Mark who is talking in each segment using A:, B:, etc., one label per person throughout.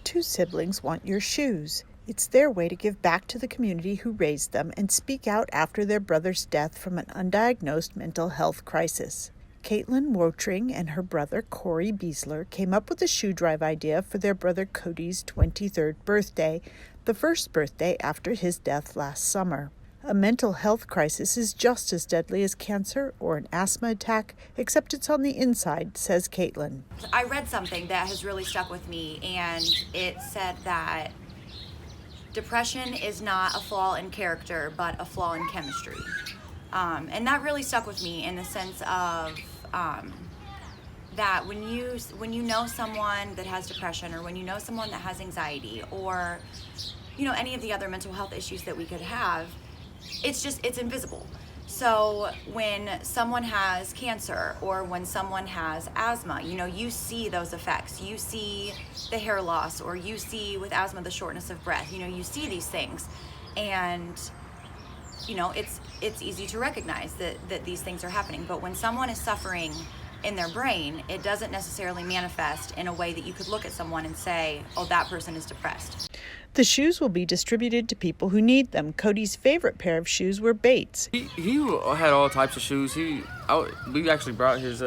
A: two siblings want your shoes. It's their way to give back to the community who raised them and speak out after their brother's death from an undiagnosed mental health crisis. Katelyn Wotring and her brother Cory Beesler came up with a shoe drive idea for their brother Cody's 23rd birthday, the first birthday after his death last summer. A mental health crisis is just as deadly as cancer or an asthma attack, except it's on the inside, says Katelyn.
B: I read something that has really stuck with me, and it said that depression is not a flaw in character, but a flaw in chemistry. And that really stuck with me in the sense of that when you know someone that has depression, or when you know someone that has anxiety, or any of the other mental health issues that we could have, it's invisible. So when someone has cancer, or when someone has asthma, you see those effects. You see the hair loss, or you see with asthma the shortness of breath. You see these things, and it's easy to recognize that these things are happening. But when someone is suffering in their brain, it doesn't necessarily manifest in a way that you could look at someone and say, oh, that person is depressed.
A: The shoes will be distributed to people who need them. Cody's favorite pair of shoes were Bates.
C: He had all types of shoes. We actually brought his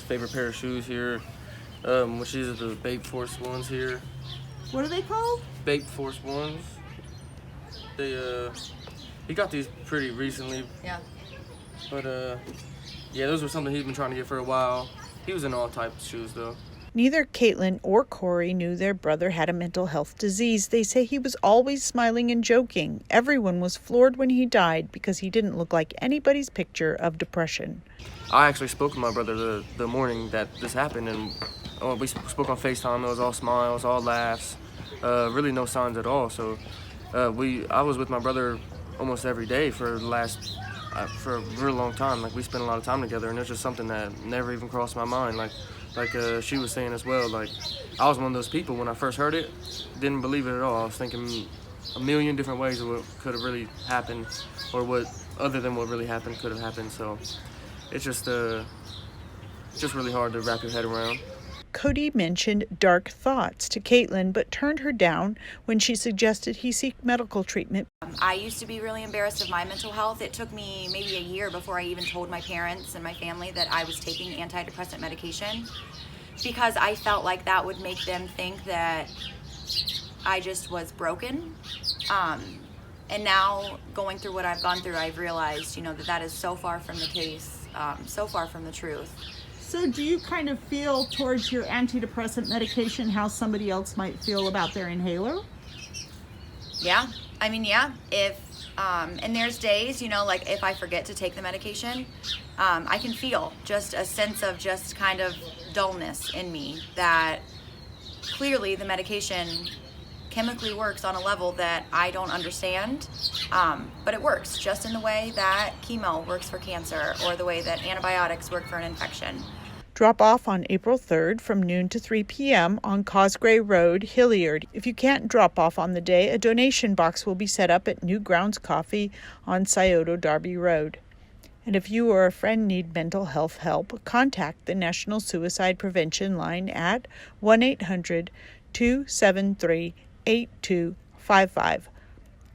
C: favorite pair of shoes here, which is the Bape Force ones here.
A: What are they called?
C: Bape Force ones. He got these pretty recently.
B: Yeah.
C: But those were something he's been trying to get for a while. He was in all types of shoes though.
A: Neither Katelyn or Cory knew their brother had a mental health disease. They say he was always smiling and joking. Everyone was floored when he died because he didn't look like anybody's picture of depression.
C: I actually spoke to my brother the morning that this happened, and we spoke on FaceTime. It was all smiles, all laughs, really no signs at all. So I was with my brother almost every day for a real long time. Like, we spent a lot of time together, and it's just something that never even crossed my mind. Like she was saying as well, like, I was one of those people when I first heard it, didn't believe it at all. I was thinking a million different ways of what could have really happened, or what other than what really happened could have happened. So it's just really hard to wrap your head around.
A: Cody mentioned dark thoughts to Katelyn, but turned her down when she suggested he seek medical treatment.
B: I used to be really embarrassed of my mental health. It took me maybe a year before I even told my parents and my family that I was taking antidepressant medication, because I felt like that would make them think that I just was broken. And now, going through what I've gone through, I've realized, that is so far from the case, so far from the truth.
D: So do you kind of feel towards your antidepressant medication how somebody else might feel about their inhaler?
B: Yeah. If, and there's days, like if I forget to take the medication, I can feel just a sense of just kind of dullness in me, that clearly the medication chemically works on a level that I don't understand, but it works just in the way that chemo works for cancer, or the way that antibiotics work for an infection.
A: Drop off on April 3rd from noon to 3 p.m. on Cosgray Road, Hilliard. If you can't drop off on the day, a donation box will be set up at New Grounds Coffee on Scioto Darby Road. And if you or a friend need mental health help, contact the National Suicide Prevention Line at 1-800-273-8255.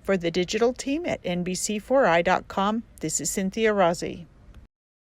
A: For the digital team at NBC4i.com, this is Cynthia Rossi.